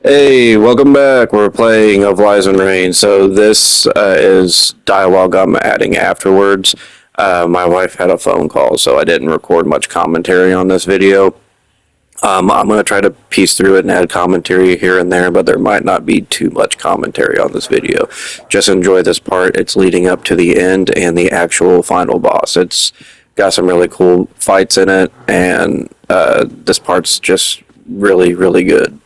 Hey, welcome back. We're playing Of Lies and Rain. So this is dialogue I'm adding afterwards. My wife had a phone call, so I didn't record much commentary on this video. I'm going to try to piece through it and add commentary here and there, but there might not be too much commentary on this video. Just enjoy this part. It's leading up to the end and the actual final boss. It's got some really cool fights in it, and this part's just really, really good.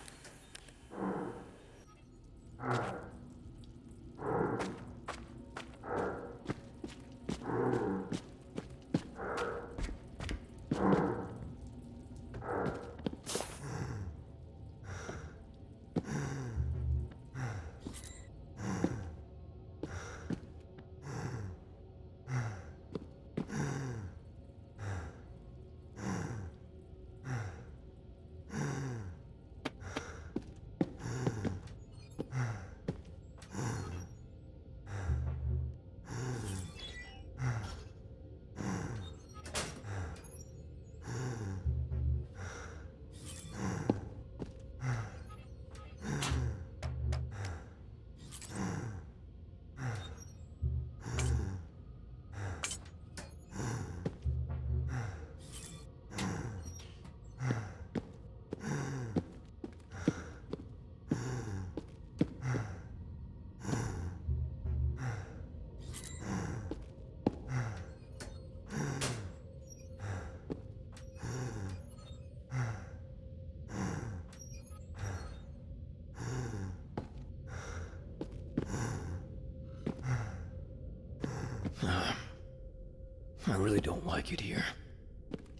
I really don't like it here.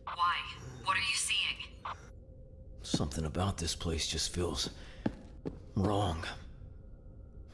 Why? What are you seeing? Something about this place just feels wrong.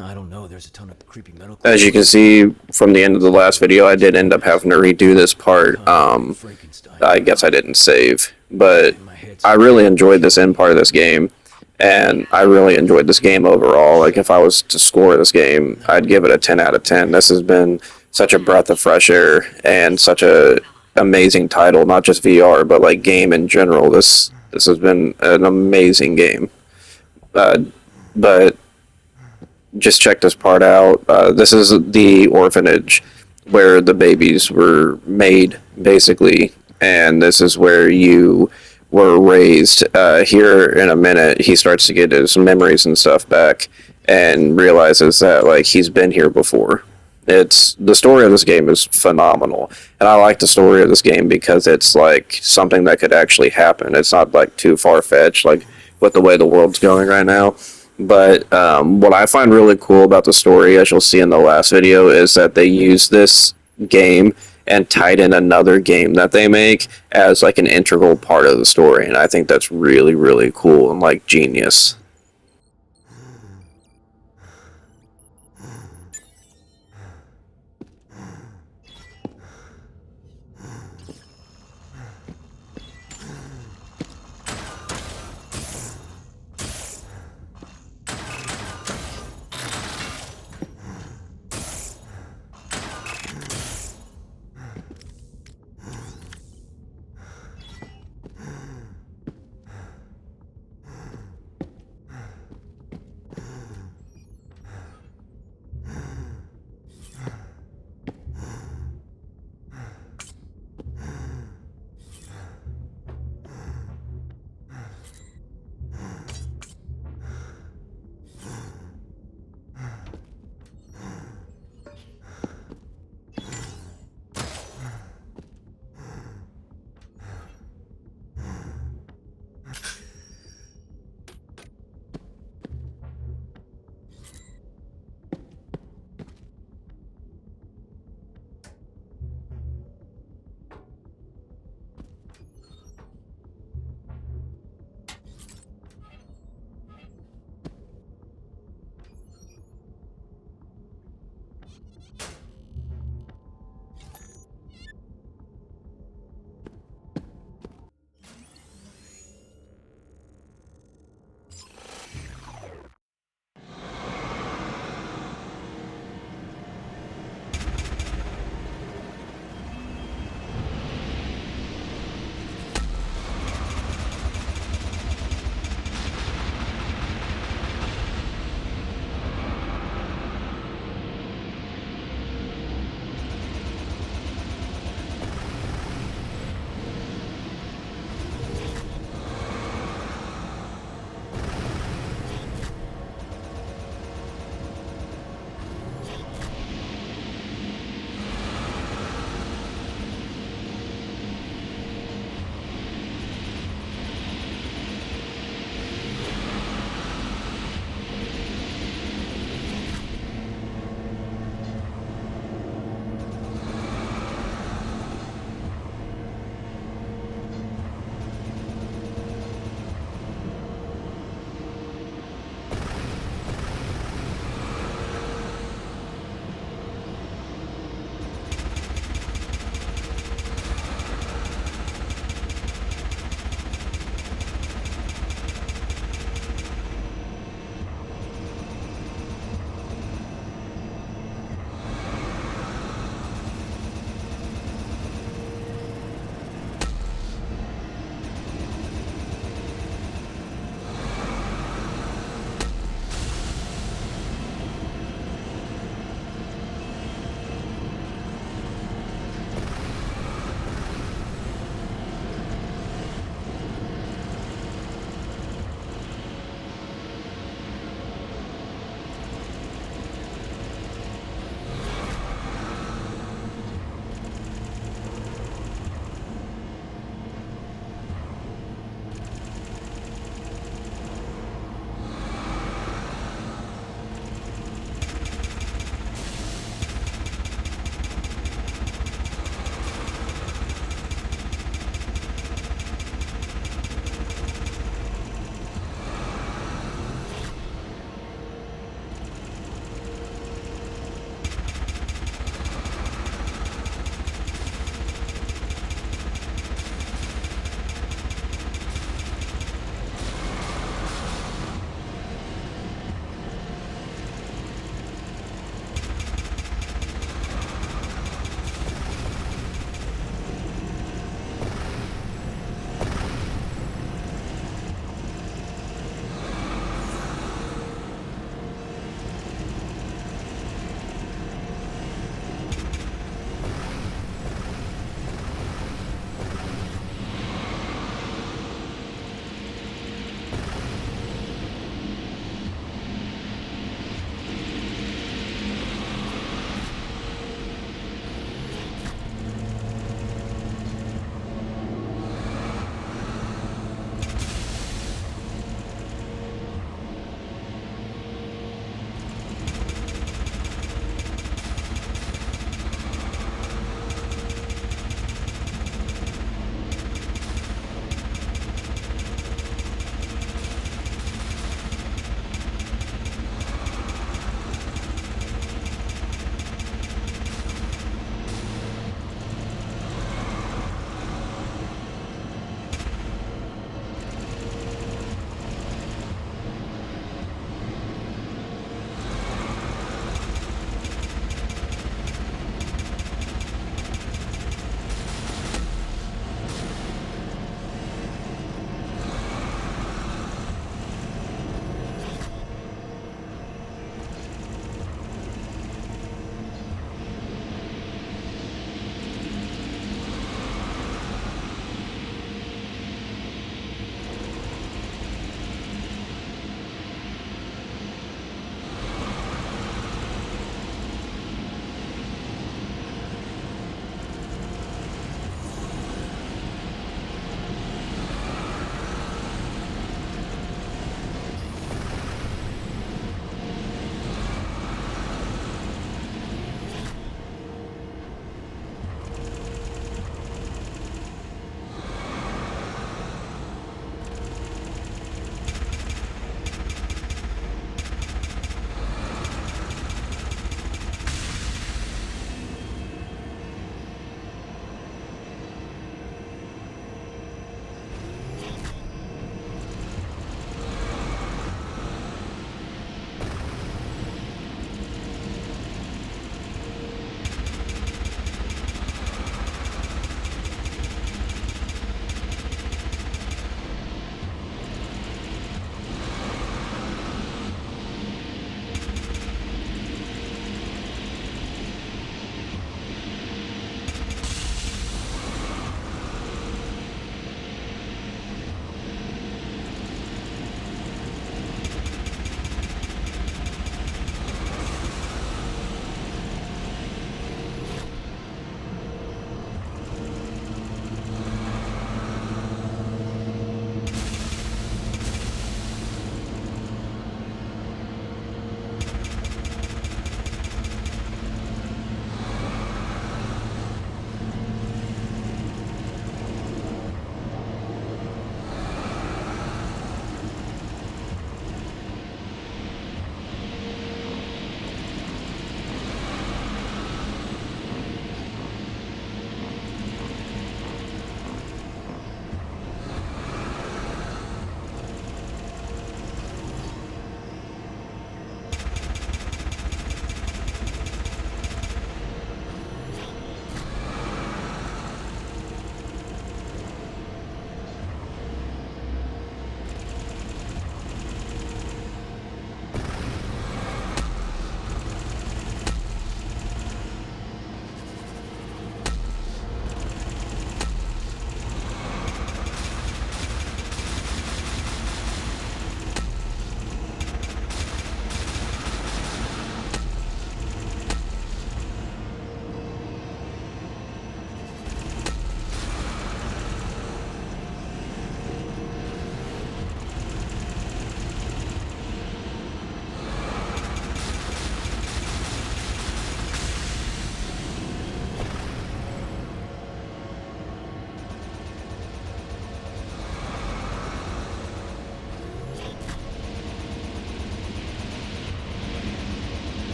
I don't know, there's a ton of creepy metal. As you can see from the end of the last video, I did end up having to redo this part. Frankenstein. I guess I didn't save, but My head's I really enjoyed this end part of this game, and I really enjoyed this game overall. Like, if I was to score this game, I'd give it a 10 out of 10. This has been such a breath of fresh air and such a amazing title, not just VR, but like game in general. This has been an amazing game. Uh, but just check this part out. This is the orphanage where the babies were made, basically, and this is where you were raised. Here in a minute, he starts to get his memories and stuff back, and realizes that like he's been here before. It's the story of this game is phenomenal, and I like the story of this game because it's like something that could actually happen. It's not like too far fetched, like with the way the world's going right now. But what I find really cool about the story, as you'll see in the last video, is that they use this game and tied in another game that they make as like an integral part of the story, and I think that's really, really cool and like genius.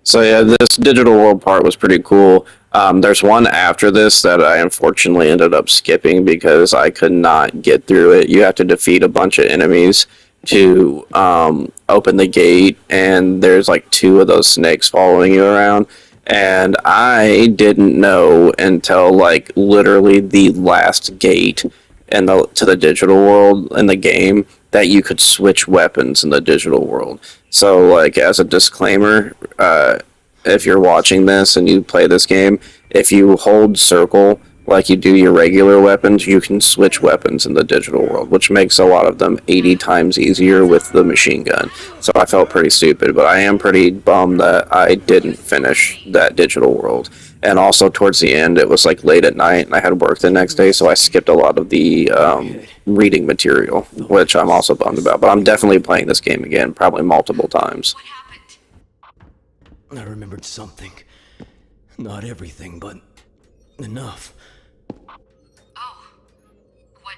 So yeah, this digital world part was pretty cool. There's one after this that I unfortunately ended up skipping because I could not get through it. You have to defeat a bunch of enemies to open the gate, and there's like two of those snakes following you around. And I didn't know until like literally the last gate in the to the digital world in the game that you could switch weapons in the digital world. So, like, as a disclaimer, if you're watching this and you play this game, if you hold circle like you do your regular weapons, you can switch weapons in the digital world, which makes a lot of them 80 times easier with the machine gun. So I felt pretty stupid, but I am pretty bummed that I didn't finish that digital world. And also, towards the end, it was like late at night and I had work the next day, so I skipped a lot of the reading material, which I'm also bummed about. But I'm definitely playing this game again, probably multiple times. What happened? I remembered something. Not everything, but enough. Oh. What...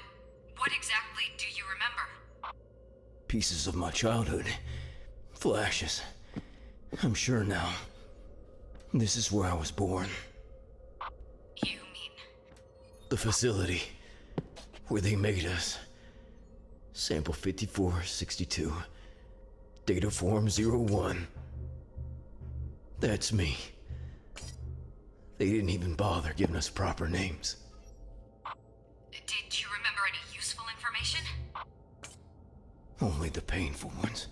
What exactly do you remember? Pieces of my childhood. Flashes. I'm sure now. This is where I was born. You mean... The facility. Where they made us. Sample 5462. Data form 01. That's me. They didn't even bother giving us proper names. Did you remember any useful information? Only the painful ones.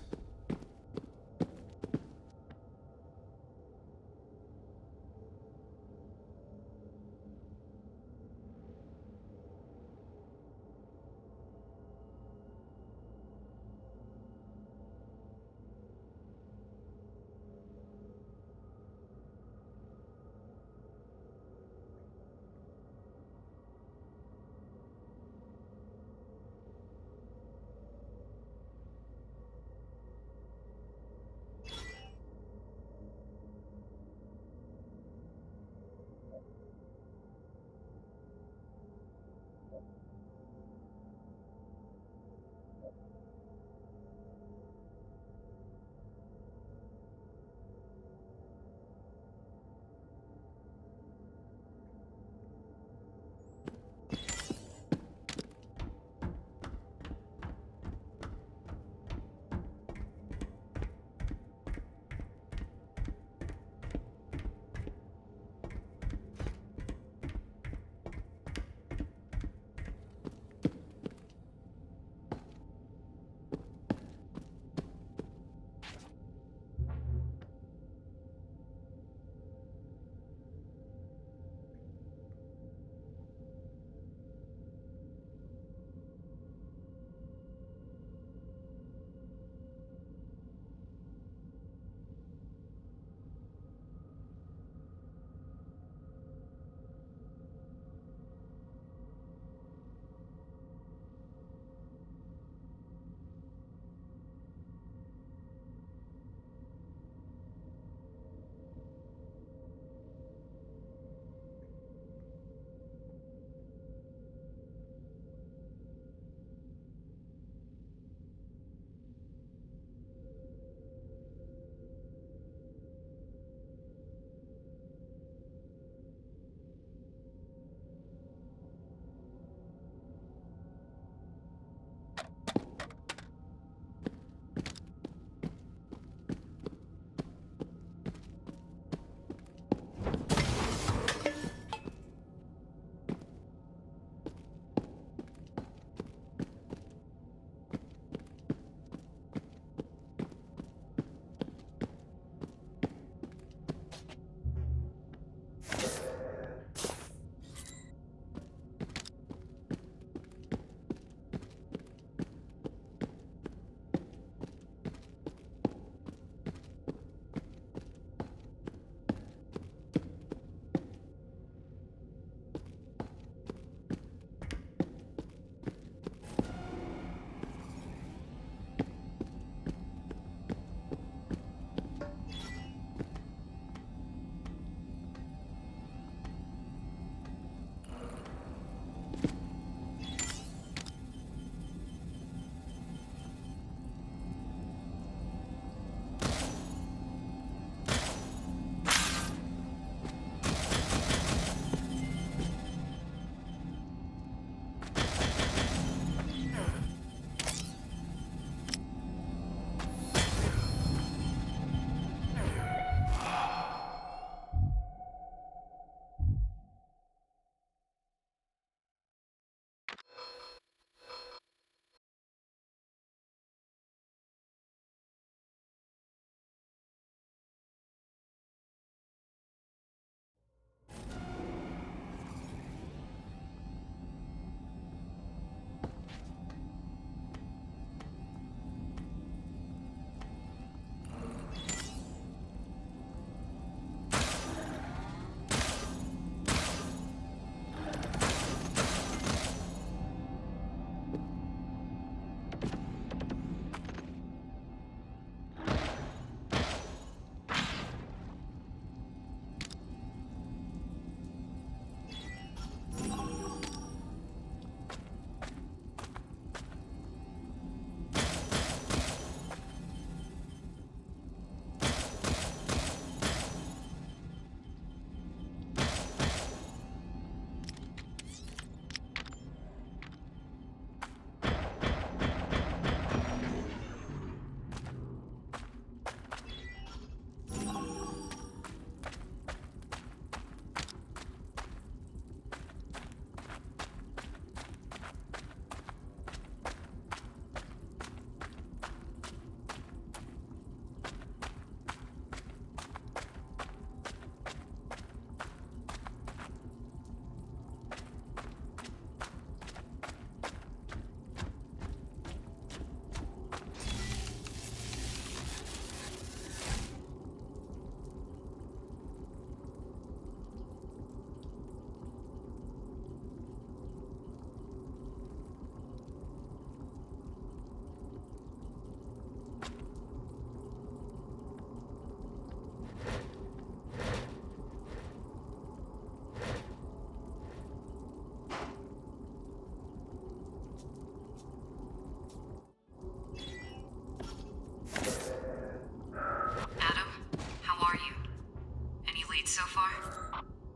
leads so far?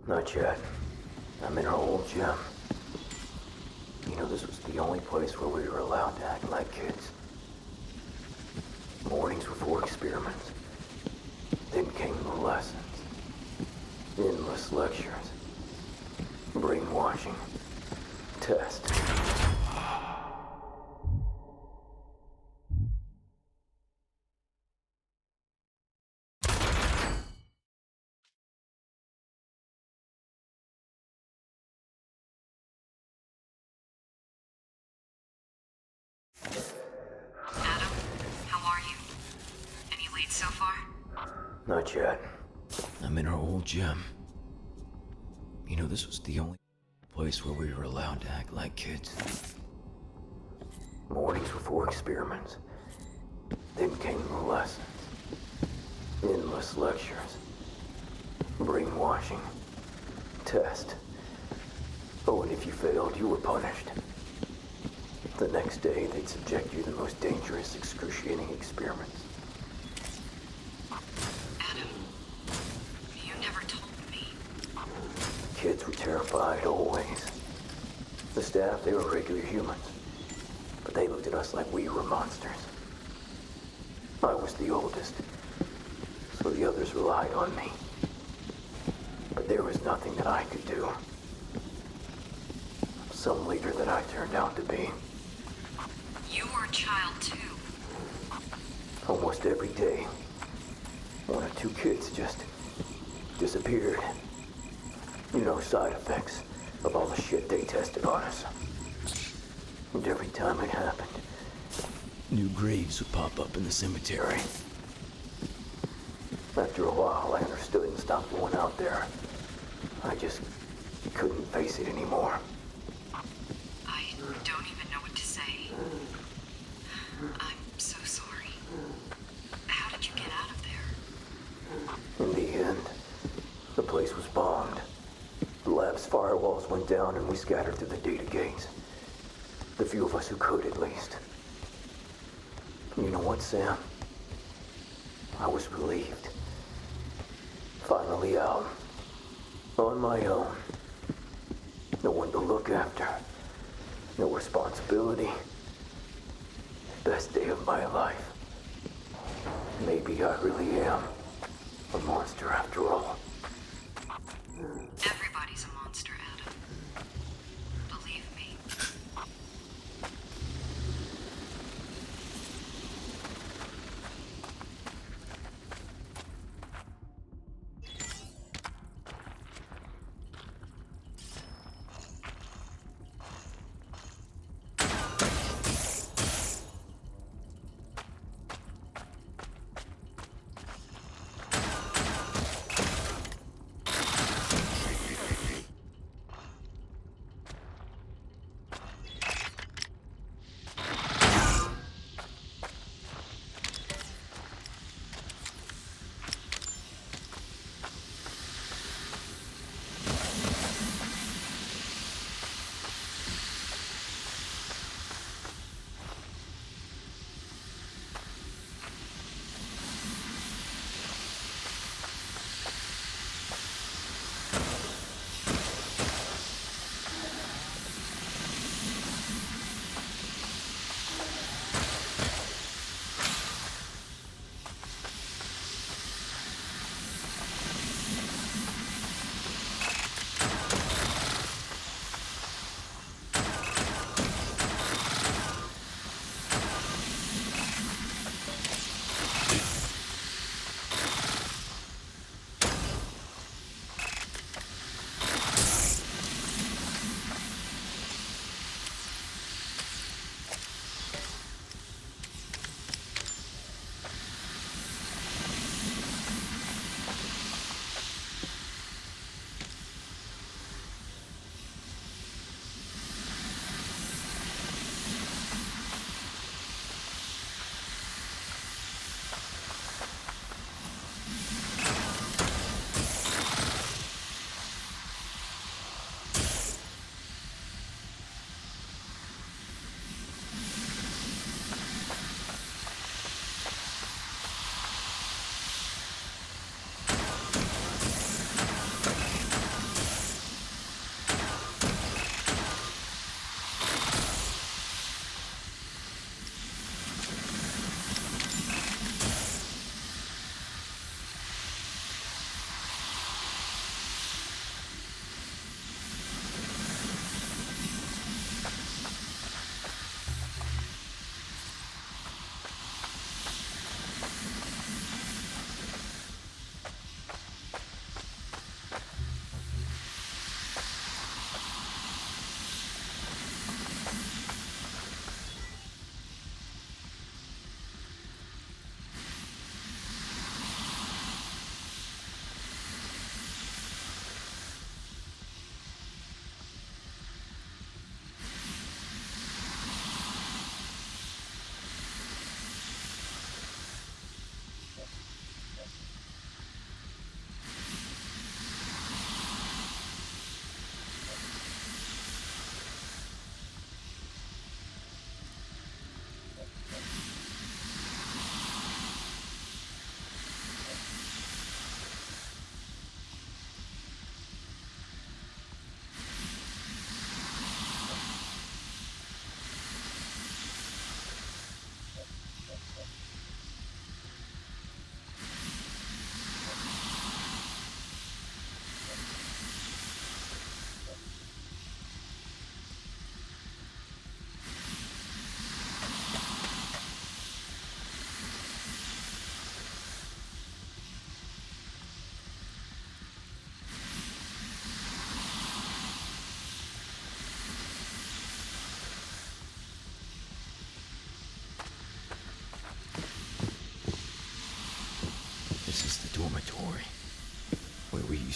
Not yet. I'm in our old gym. You know, this was the only place where we were allowed to act like kids. Mornings were for experiments. Then came the lessons. Endless lectures. Brainwashing. Test. Adam, how are you? Any leads so far? Not yet. I'm in our old gym. You know, this was the only place where we were allowed to act like kids. Mornings were for experiments. Then came the lessons. Endless lectures. Brainwashing. Test. Oh, and if you failed, you were punished. The next day, they'd subject you to the most dangerous, excruciating experiments. Adam, you never told me. Kids were terrified, always. The staff, they were regular humans. But they looked at us like we were monsters. I was the oldest, so the others relied on me. But there was nothing that I could do. Some leader that I turned out to be. You were a child too. Almost every day, one or two kids just disappeared. You know, side effects of all the shit they tested on us. And every time it happened, new graves would pop up in the cemetery. After a while, I understood and stopped going out there. I just couldn't face it anymore. I don't even know what to say. I'm so sorry. How did you get out of there? In the end, the place was bombed. The lab's firewalls went down and we scattered through the data gates. The few of us who could, at least. You know what, Sam? I was relieved. Finally out. On my own. No one to look after. No responsibility. Best day of my life. Maybe I really am a monster after all. Everybody's a monster, Adam. Believe me.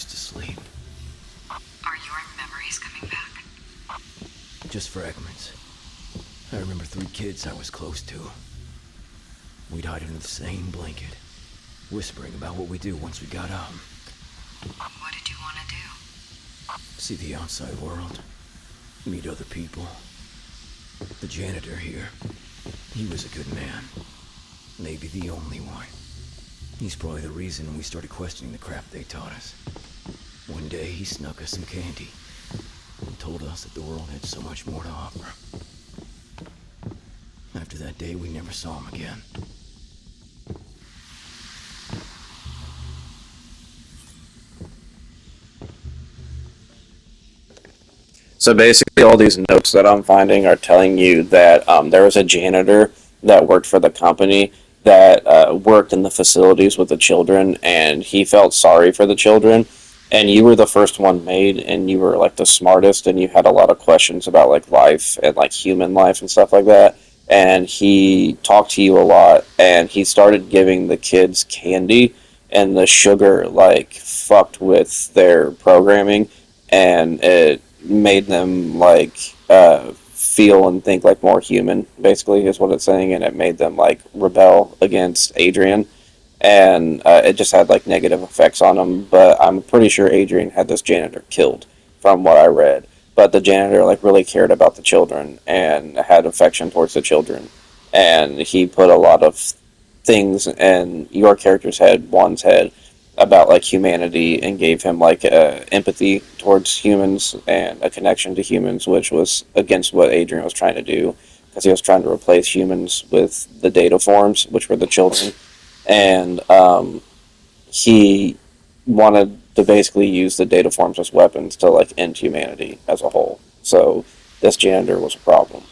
used to sleep. Are your memories coming back? Just fragments. I remember 3 kids I was close to. We'd hide under the same blanket, whispering about what we'd do once we got out. What did you want to do? See the outside world. Meet other people. The janitor here, he was a good man. Maybe the only one. He's probably the reason we started questioning the crap they taught us. One day he snuck us some candy and told us that the world had so much more to offer. After that day, we never saw him again. So basically, all these notes that I'm finding are telling you that there was a janitor that worked for the company that worked in the facilities with the children, and he felt sorry for the children. And you were the first one made, and you were like the smartest, and you had a lot of questions about like life and like human life and stuff like that. And he talked to you a lot, and he started giving the kids candy, and the sugar like fucked with their programming, and it made them like feel and think like more human, basically is what it's saying, and it made them like rebel against Adrian, and it just had like negative effects on them. But I'm pretty sure Adrian had this janitor killed, from what I read. But the janitor like really cared about the children and had affection towards the children, and he put a lot of things in your character's head, one's head, about like humanity, and gave him like empathy towards humans and a connection to humans, which was against what Adrian was trying to do, because he was trying to replace humans with the data forms, which were the children, and he wanted to basically use the data forms as weapons to like end humanity as a whole. So this janitor was a problem.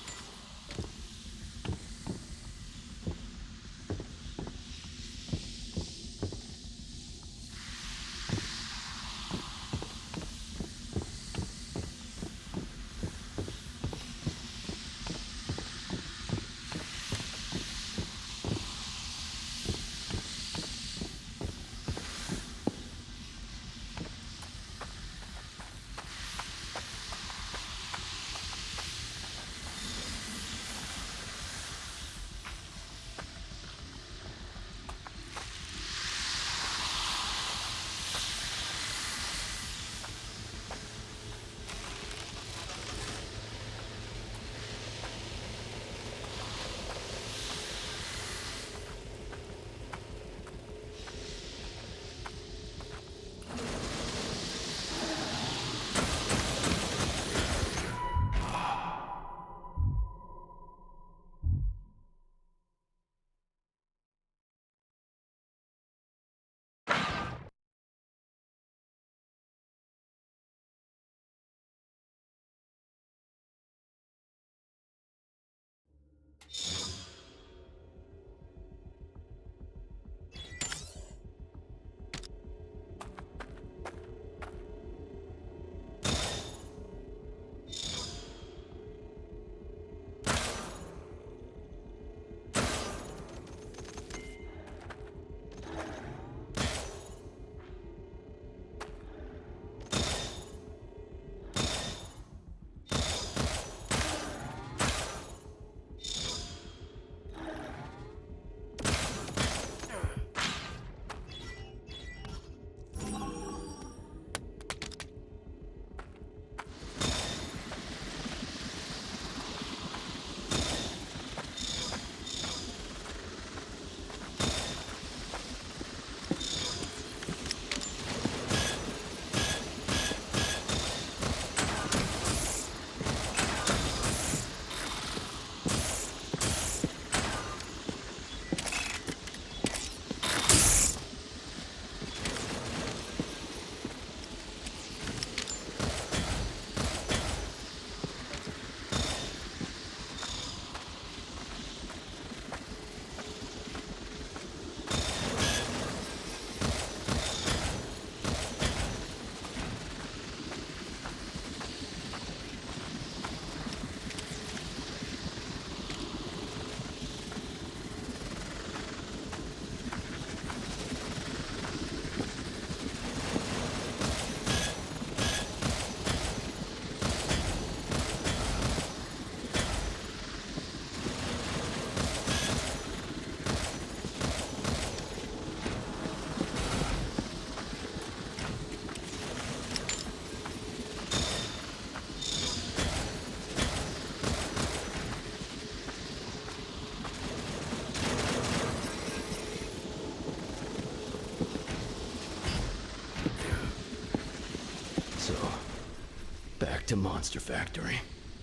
to Monster Factory.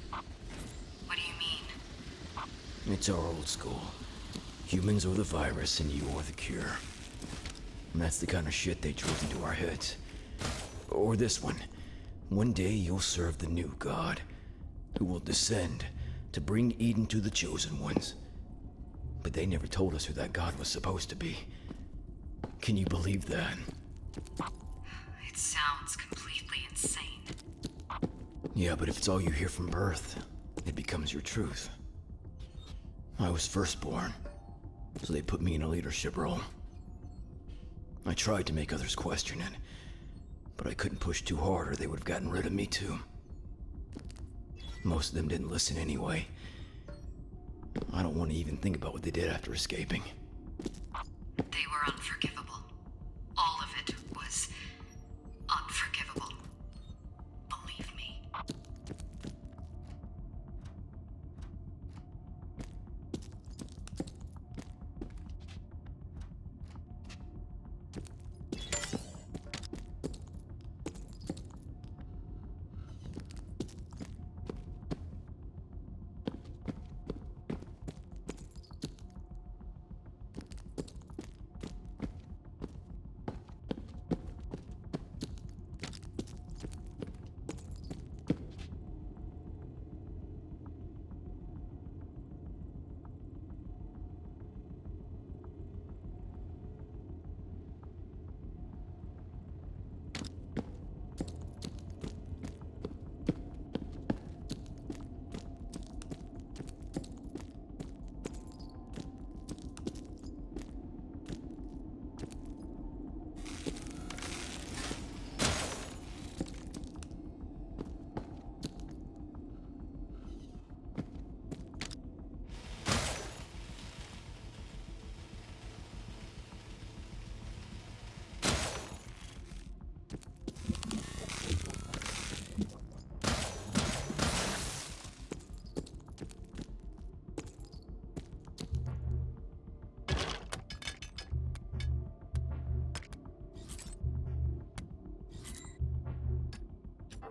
What do you mean? It's our old school. Humans are the virus and you are the cure. And that's the kind of shit they drilled into our heads. Or this one. One day you'll serve the new god, who will descend to bring Eden to the chosen ones. But they never told us who that god was supposed to be. Can you believe that? It sounds completely insane. Yeah, but if it's all you hear from birth, it becomes your truth. I was firstborn, so they put me in a leadership role. I tried to make others question it, but I couldn't push too hard or they would have gotten rid of me too. Most of them didn't listen anyway. I don't want to even think about what they did after escaping. They were unforgivable. All of it was unforgivable. Believe me.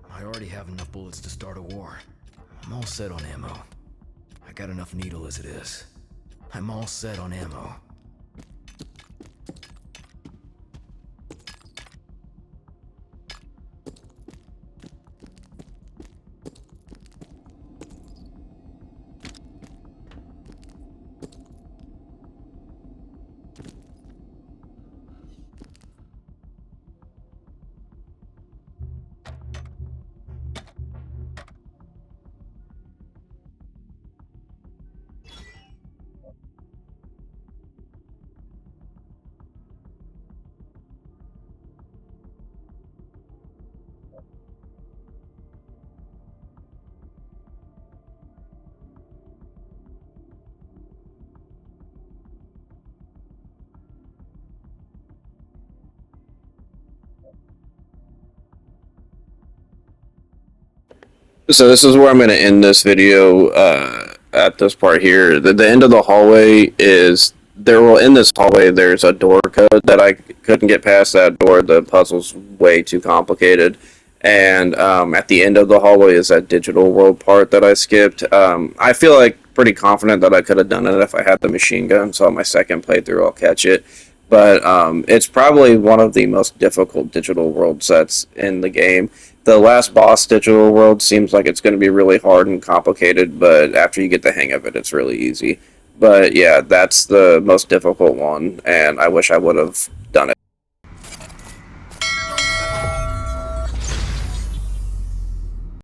I already have enough bullets to start a war. I'm all set on ammo. I got enough needle as it is. I'm all set on ammo. So this is where I'm going to end this video at this part here. The end of the hallway is in this hallway there's a door code that I couldn't get past that door. The puzzle's way too complicated. And at the end of the hallway is that digital world part that I skipped. I feel like pretty confident that I could have done it if I had the machine gun. So on my second playthrough I'll catch it. But it's probably one of the most difficult digital world sets in the game. The last boss digital world seems like it's going to be really hard and complicated, but after you get the hang of it, it's really easy. But yeah, that's the most difficult one, and I wish I would have done it.